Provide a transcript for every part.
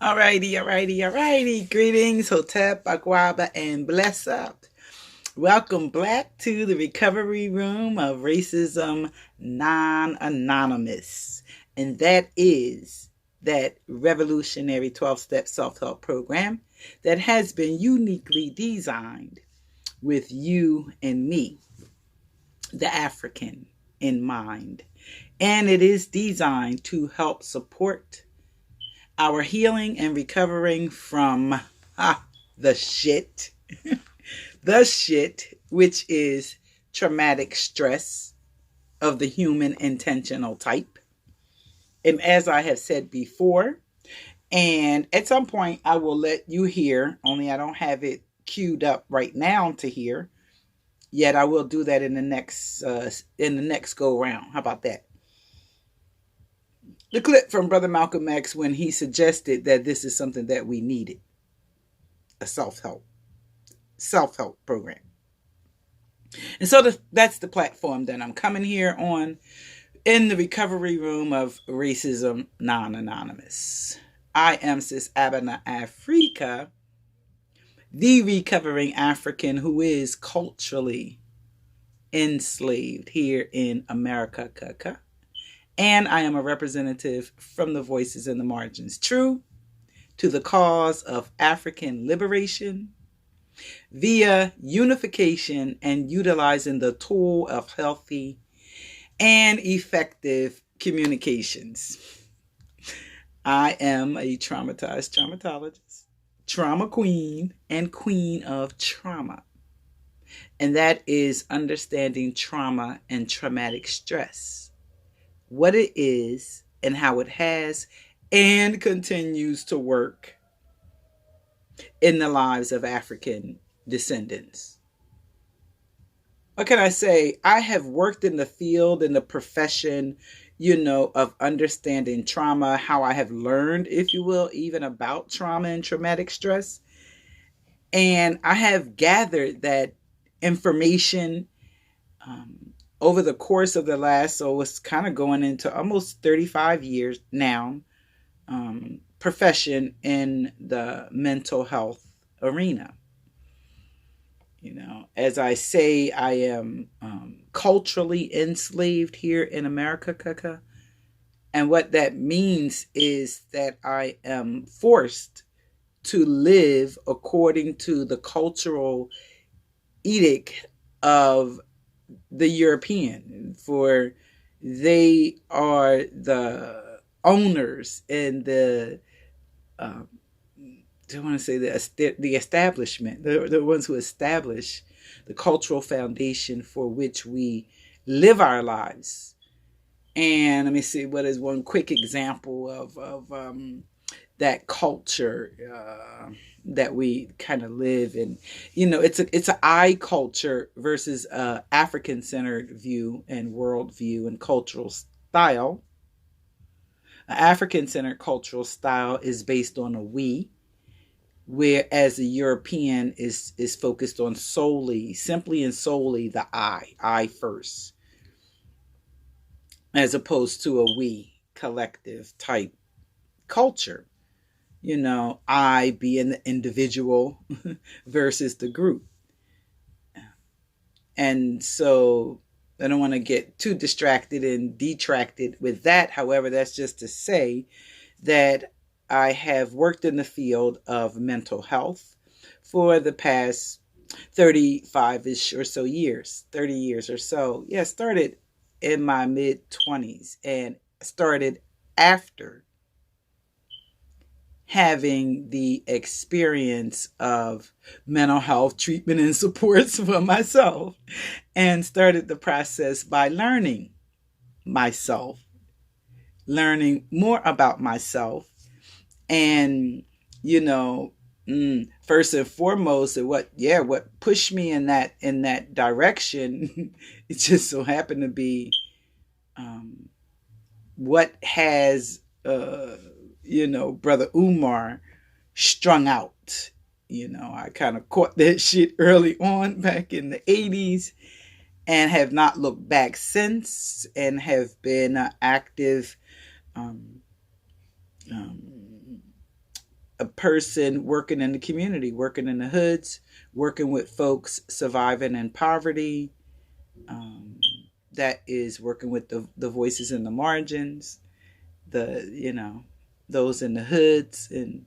Alrighty. Greetings, Hotep, Aguaba, and bless up. Welcome back to the recovery room of Racism Non-Anonymous. And that is that revolutionary 12-step self-help program that has been uniquely designed with you and me, the African, in mind. And it is designed to help support our healing and recovering from the shit, which is traumatic stress of the human intentional type. And as I have said before, and at some point I will let you hear, only I don't have it queued up right now to hear. Yet I will do that in the next go round. How about that? The clip from Brother Malcolm X when he suggested that this is something that we needed, a self-help program. And so that's the platform that I'm coming here on in the recovery room of Racism Non-Anonymous. I am Sis Abana Africa, the recovering African who is culturally enslaved here in America. And I am a representative from the voices in the margins, true to the cause of African liberation via unification and utilizing the tool of healthy and effective communications. I am a traumatized traumatologist, trauma queen, and queen of trauma. And that is understanding trauma and traumatic stress, what it is and how it has and continues to work in the lives of African descendants. What can I say? I have worked in the field, in the profession, of understanding trauma, how I have learned, if you will, even about trauma and traumatic stress. And I have gathered that information over the course of the last, so it's kind of going into almost 35 years now, profession in the mental health arena. As I say, I am culturally enslaved here in America. And what that means is that I am forced to live according to the cultural edict of the European, for they are the owners and the I want to say the establishment, the ones who establish the cultural foundation for which we live our lives. And let me see, what is one quick example of that culture that we kind of live in. It's an I culture versus African centered view and worldview and cultural style. An African centered cultural style is based on a we, whereas the European is focused on simply and solely the I first, as opposed to a we collective type culture. I being the individual versus the group. And so I don't want to get too distracted and detracted with that. However, that's just to say that I have worked in the field of mental health for the past 35-ish or so years, 30 years or so. Yeah, started in my mid-20s and started after having the experience of mental health treatment and supports for myself, and started the process by learning myself, learning more about myself. And, first and foremost, what pushed me in that direction, it just so happened to be what has Brother Umar strung out. I kind of caught that shit early on back in the 80s and have not looked back since, and have been active a person working in the community, working in the hoods, working with folks surviving in poverty. Um, that is working with the voices in the margins, those in the hoods and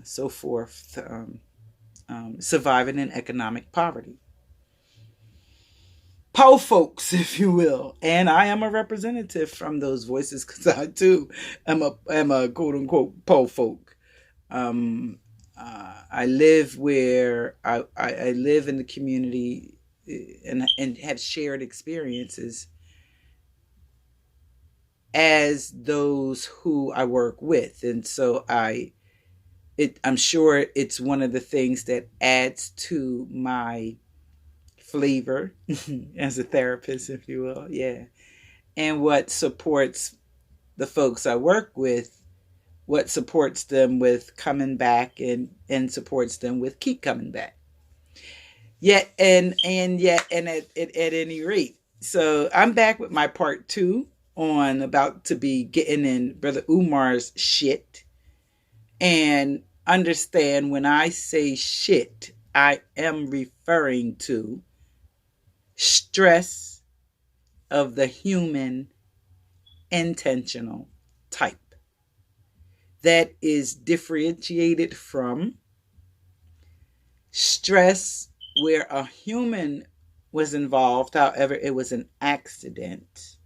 so forth, surviving in economic poverty. Po folks, if you will. And I am a representative from those voices because I too am a quote unquote po folk. I live where I live in the community and have shared experiences as those who I work with. And so I'm sure it's one of the things that adds to my flavor as a therapist, if you will. Yeah. And what supports the folks I work with, what supports them with coming back and supports them with keep coming back. Yet and at any rate. So I'm back with my part 2 on about to be getting in Brother Umar's shit. And understand when I say shit, I am referring to stress of the human intentional type that is differentiated from stress where a human was involved, however, it was an accident.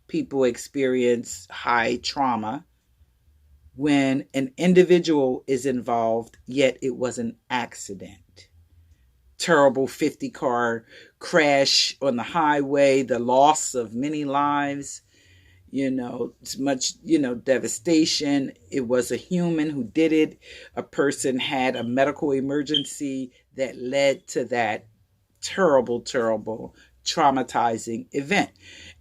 People experience high trauma when an individual is involved, yet it was an accident. Terrible 50-car crash on the highway, the loss of many lives, it's much, devastation. It was a human who did it. A person had a medical emergency that led to that terrible, terrible, traumatizing event.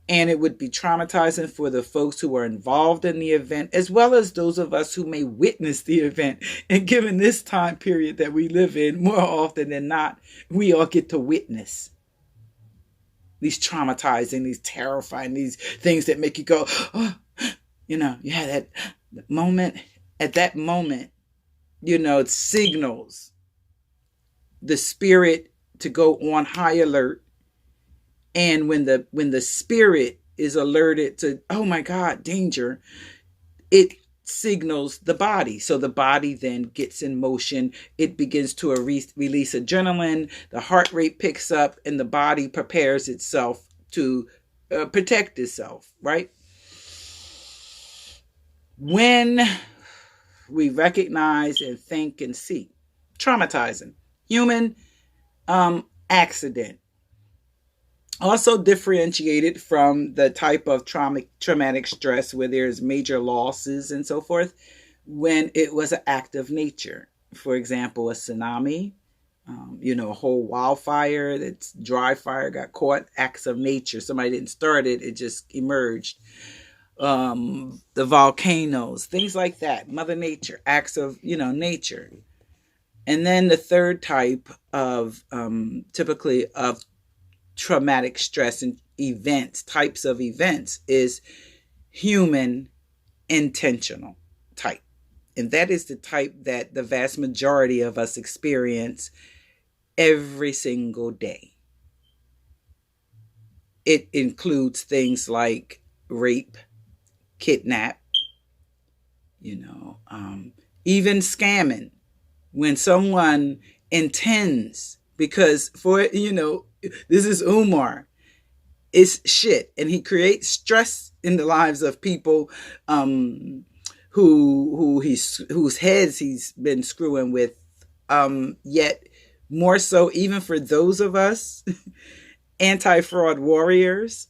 And it would be traumatizing for the folks who are involved in the event, as well as those of us who may witness the event. And given this time period that we live in, more often than not, we all get to witness these traumatizing, these terrifying, these things that make you go, oh, you had that moment. At that moment, it signals the spirit to go on high alert. And when the spirit is alerted to, oh my God, danger, it signals the body. So the body then gets in motion. It begins to release adrenaline. The heart rate picks up and the body prepares itself to protect itself, right? When we recognize and think and see, traumatizing, human accident. Also differentiated from the type of traumatic stress where there's major losses and so forth, when it was an act of nature. For example, a tsunami, a whole wildfire, that's dry fire got caught, acts of nature. Somebody didn't start it, it just emerged. The volcanoes, things like that. Mother Nature, acts of, nature. And then the third type of, typically of traumatic stress and types of events, is human intentional type. And that is the type that the vast majority of us experience every single day. It includes things like rape, kidnap, even scamming. When someone intends, because this is Umar, it's shit, and he creates stress in the lives of people whose heads he's been screwing with. Yet more so, even for those of us anti-fraud warriors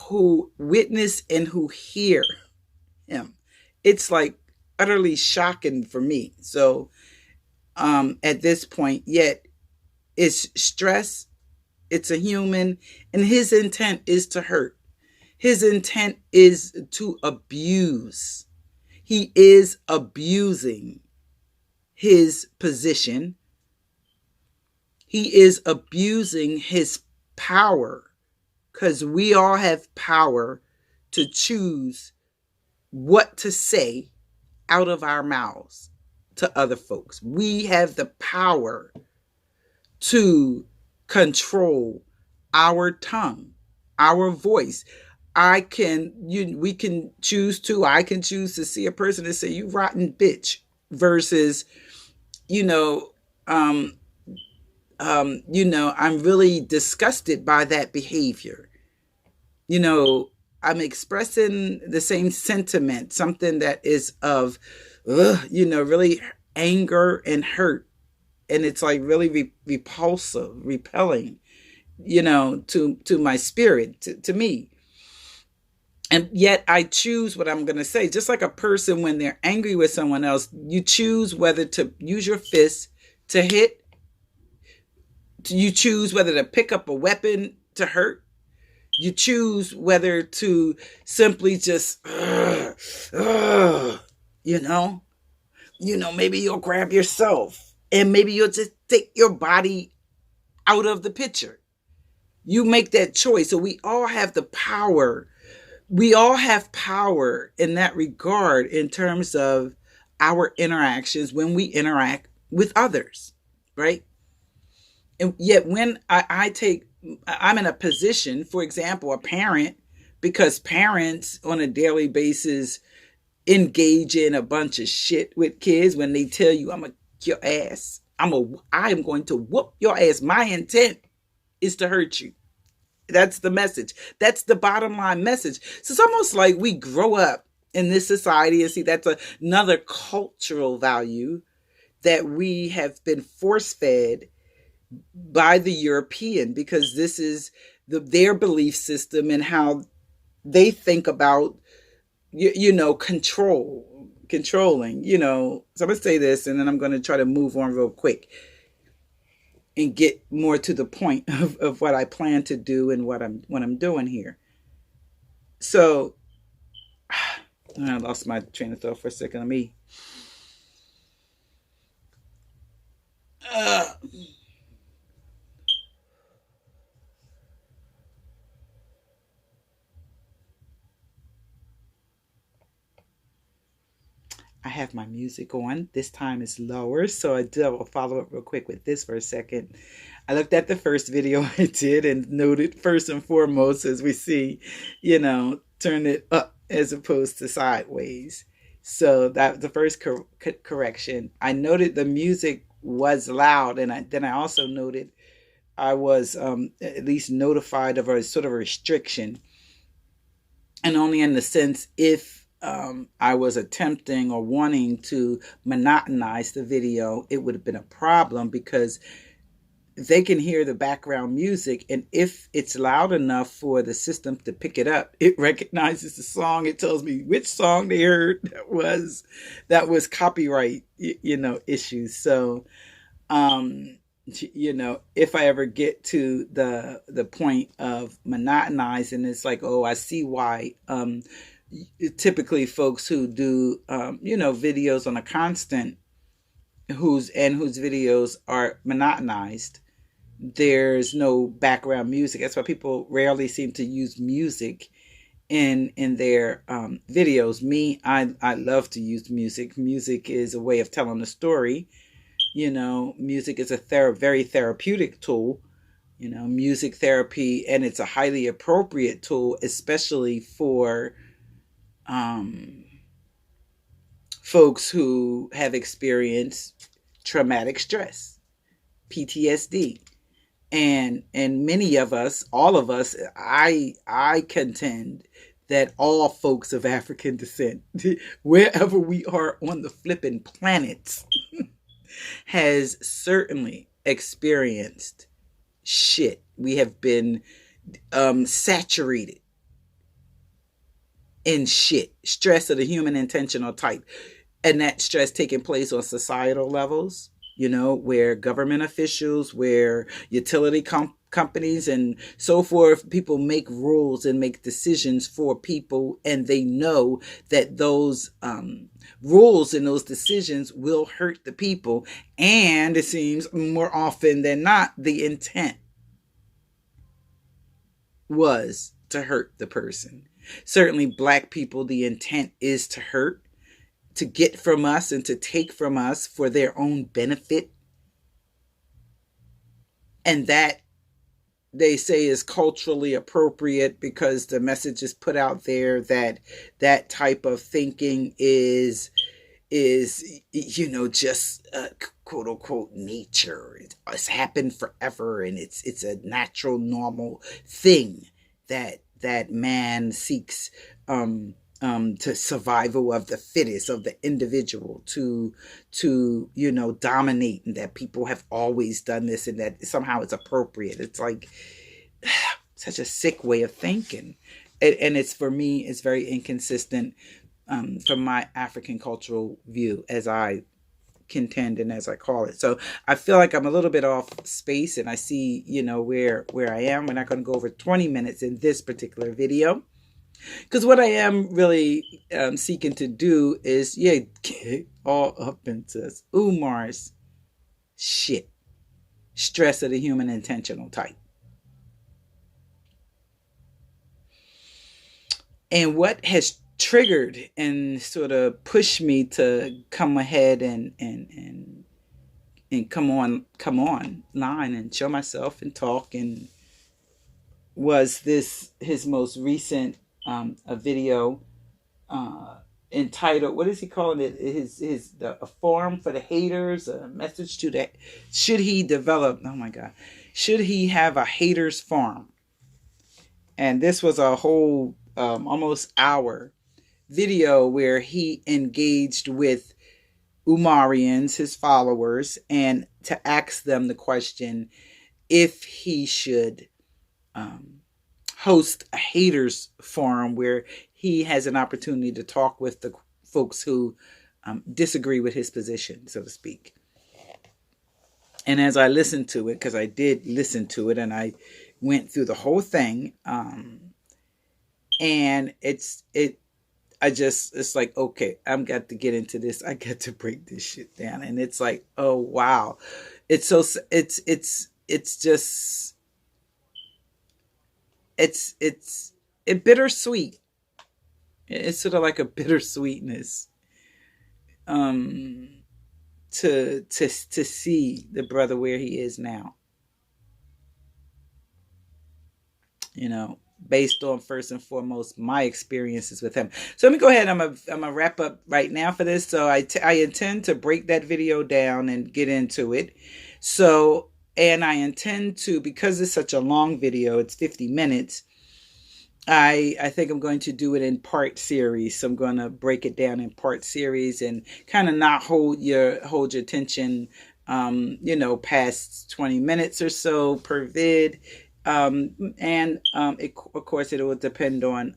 who witness and who hear him, it's like utterly shocking for me. So at this point, yet it's stress, it's a human, and his intent is to hurt. His intent is to abuse. He is abusing his position. He is abusing his power, because we all have power to choose what to say out of our mouths to other folks. We have the power to control our tongue, our voice. I can choose to see a person and say, you rotten bitch, versus, you know, I'm really disgusted by that behavior. I'm expressing the same sentiment, something that is of, really anger and hurt. And it's like really repulsive, repelling, to my spirit, to me. And yet I choose what I'm going to say. Just like a person, when they're angry with someone else, you choose whether to use your fist to hit. You choose whether to pick up a weapon to hurt. You choose whether to simply just, maybe you'll grab yourself, and maybe you'll just take your body out of the picture. You make that choice. So we all have the power. We all have power in that regard, in terms of our interactions when we interact with others, right? And yet when I'm in a position, for example, a parent, because parents on a daily basis engage in a bunch of shit with kids when they tell you, I'm going to kick your ass. I am going to whoop your ass. My intent is to hurt you. That's the message. That's the bottom line message. So it's almost like we grow up in this society, and see, that's another cultural value that we have been force fed by the European, because this is their belief system and how they think about, controlling, So I'm going to say this, and then I'm going to try to move on real quick and get more to the point of what I plan to do and what I'm doing here. So I lost my train of thought for a second. Let me I have my music on. This time is lower, so I will follow up real quick with this for a second. I looked at the first video I did and noted, first and foremost, as we see, turn it up as opposed to sideways. So that the first correction. I noted the music was loud, and then I also noted I was at least notified of a sort of restriction, and only in the sense if I was attempting or wanting to monotonize the video, it would have been a problem, because they can hear the background music, and if it's loud enough for the system to pick it up, it recognizes the song. It tells me which song they heard that was copyright, issues. So, if I ever get to the point of monotonizing, it's like, oh, I see why. Typically folks who do videos on a constant, whose videos are monotonized, there's no background music. That's why people rarely seem to use music in their videos. Me, I love to use music. Music is a way of telling a story. Music is a very therapeutic tool. Music therapy, and it's a highly appropriate tool, especially for folks who have experienced traumatic stress, PTSD, and many of us, all of us, I contend that all folks of African descent, wherever we are on the flipping planets, has certainly experienced shit. We have been saturated in shit, stress of the human intentional type, and that stress taking place on societal levels, where government officials, where utility companies and so forth, people make rules and make decisions for people, and they know that those rules and those decisions will hurt the people, and it seems more often than not the intent was to hurt the person. Certainly Black people, the intent is to hurt, to get from us and to take from us for their own benefit. And that they say is culturally appropriate because the message is put out there that that type of thinking is just quote unquote nature. It's happened forever, and it's a natural, normal thing that man seeks, to survival of the fittest, of the individual, to dominate, and that people have always done this, and that somehow it's appropriate. It's like such a sick way of thinking, and it's, for me, it's very inconsistent, from my African cultural view, as I contend and as I call it. So I feel like I'm a little bit off space, and I see, where I am. We're not going to go over 20 minutes in this particular video, because what I am really seeking to do is, get all up into Umar's shit. Stress of the human intentional type. And what has triggered and sort of pushed me to come ahead and come on line and show myself and talk, and was this his most recent a video entitled, what is he calling it, a forum for the haters, a message to that, should he have a haters forum. And this was a whole almost hour video where he engaged with Umarians, his followers, and to ask them the question if he should host a haters forum where he has an opportunity to talk with the folks who disagree with his position, so to speak. And as I listened to it, because I did listen to it, and I went through the whole thing, and it's like, okay, I've got to get into this. I got to break this shit down. And it's like, oh wow. It's bittersweet. It's sort of like a bittersweetness to see the brother where he is now. Based on, first and foremost, my experiences with him. So let me go ahead. I'm gonna wrap up right now for this. So I intend to break that video down and get into it. So, and I intend to, because it's such a long video, it's 50 minutes. I think I'm going to do it in part series. So I'm going to break it down in part series and kind of not hold your attention, past 20 minutes or so per vid. Of course, it will depend on,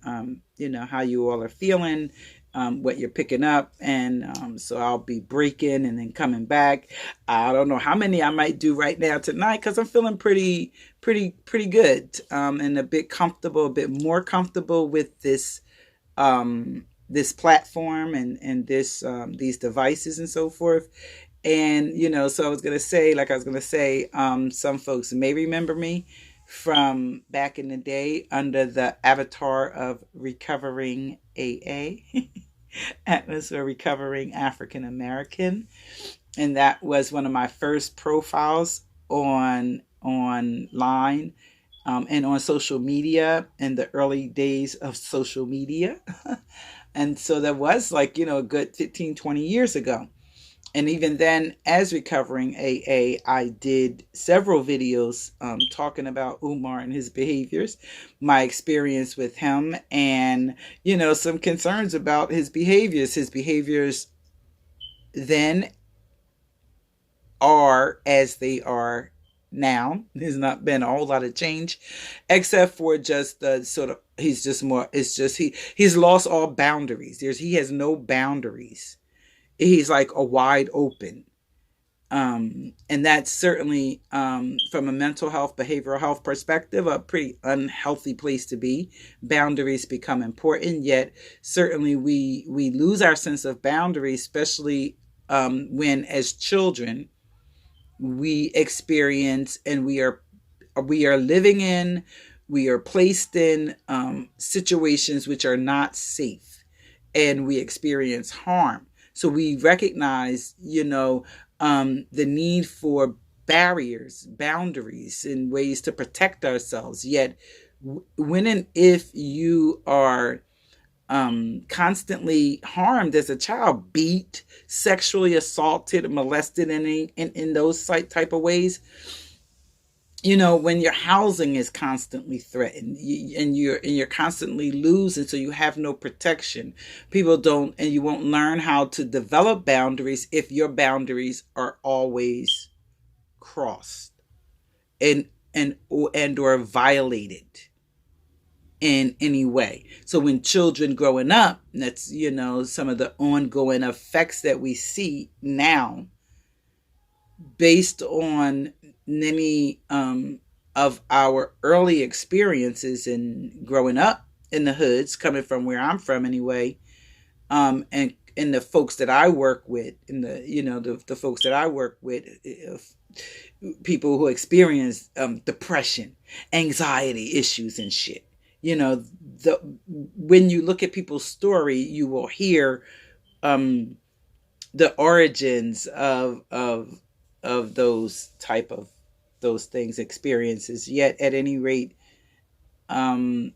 how you all are feeling, what you're picking up. And so I'll be breaking and then coming back. I don't know how many I might do right now tonight, because I'm feeling pretty good, and a bit more comfortable with this this platform and this these devices and so forth. And so I was gonna say, some folks may remember me from back in the day under the avatar of Recovering AA, Atmosphere Recovering African American, and that was one of my first profiles online, and on social media in the early days of social media. And so that was a good 15, 20 years ago. And even then, as Recovering AA, I did several videos talking about Umar and his behaviors, my experience with him, and, some concerns about his behaviors. His behaviors then are as they are now. There's not been a whole lot of change, except for just the sort of, he's lost all boundaries. He has no boundaries. He's like a wide open. And that's certainly, from a mental health, behavioral health perspective, a pretty unhealthy place to be. Boundaries become important, yet certainly we lose our sense of boundaries, especially when, as children, we experience and we are living in, we are placed in situations which are not safe, and we experience harm. So we recognize, the need for barriers, boundaries, and ways to protect ourselves. Yet, when and if you are constantly harmed as a child, beat, sexually assaulted, molested in those type of ways, when your housing is constantly threatened, and you're constantly losing, so you have no protection. People don't, and you won't learn how to develop boundaries if your boundaries are always crossed and or violated in any way. So when children growing up, that's some of the ongoing effects that we see now, based on many of our early experiences in growing up in the hoods, coming from where I'm from anyway, and the folks that I work with, and the folks that I work with, people who experience depression, anxiety issues, and shit. When you look at people's story, you will hear the origins of those things, experiences. Yet at any rate, and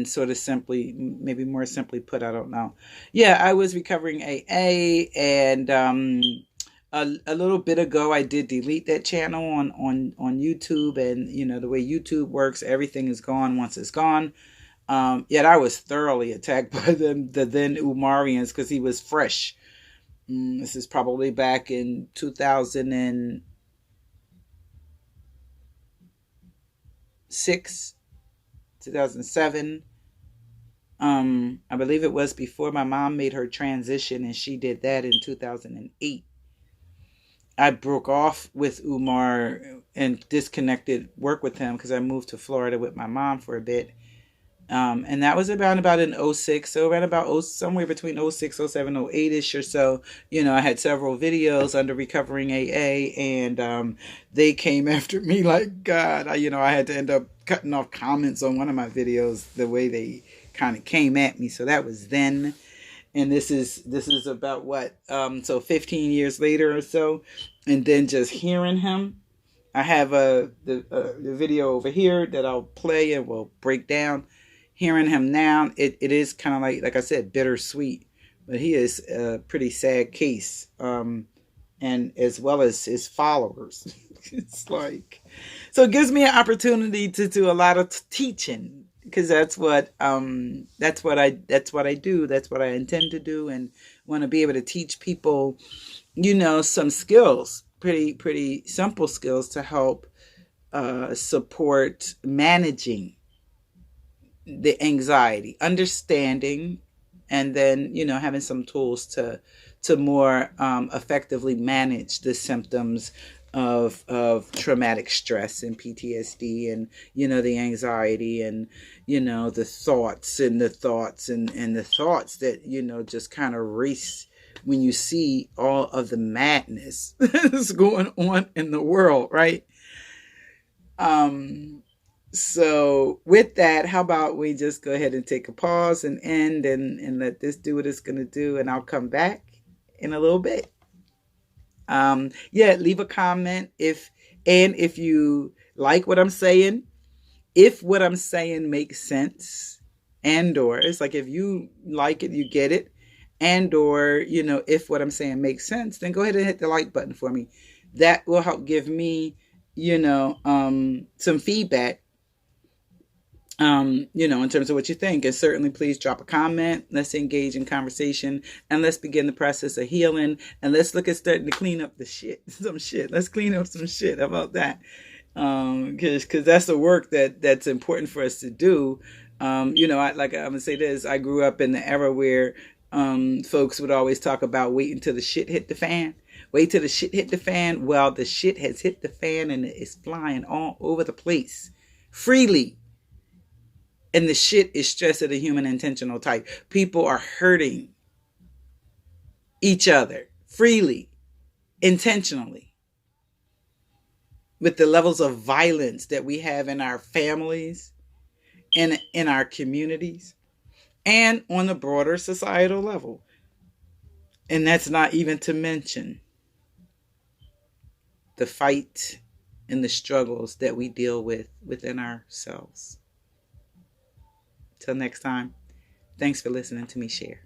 sort of simply, maybe more simply put, I don't know. Yeah, I was recovering AA, and a little bit ago I did delete that channel on YouTube. And the way YouTube works, everything is gone once it's gone. Yet I was thoroughly attacked by the then Umarians, because he was fresh. This is probably back in 2006, 2007. I believe it was before my mom made her transition, and she did that in 2008. I broke off with Umar and disconnected work with him, because I moved to Florida with my mom for a bit. And that was about in '06. So around about somewhere between '06, '07, '08ish or so. I had several videos under Recovering AA, and they came after me like God. I had to end up cutting off comments on one of my videos, the way they kind of came at me. So that was then. And this is about what, so 15 years later or so. And then just hearing him, I have the video over here that I'll play and we'll break down. Hearing him now, it is kind of like I said, bittersweet. But he is a pretty sad case, and as well as his followers. It's like, so it gives me an opportunity to do a lot of teaching, because that's what I do. That's what I intend to do, and want to be able to teach people, some skills, pretty simple skills, to help support managing the anxiety, understanding, and then having some tools to more effectively manage the symptoms of traumatic stress and PTSD, and the anxiety, and the thoughts and the thoughts and the thoughts that just kind of race when you see all of the madness that's going on in the world, right? So with that, how about we just go ahead and take a pause and end, and let this do what it's going to do, and I'll come back in a little bit. Leave a comment if you like what I'm saying, if what I'm saying makes sense, and or it's like, if you like it, you get it, and or if what I'm saying makes sense, then go ahead and hit the like button for me. That will help give me some feedback, in terms of what you think. And certainly please drop a comment. Let's engage in conversation, and let's begin the process of healing, and let's look at starting to clean up the shit. Let's clean up some shit. How about that? Because that's the work that's important for us to do. I'm gonna say this. I grew up in the era where folks would always talk about waiting till the shit hit the fan. Wait till the shit hit the fan. Well, the shit has hit the fan, and it's flying all over the place freely. And the shit is stress of the human intentional type. People are hurting each other freely, intentionally, with the levels of violence that we have in our families and in our communities, and on a broader societal level. And that's not even to mention the fight and the struggles that we deal with within ourselves. Till next time, thanks for listening to me share.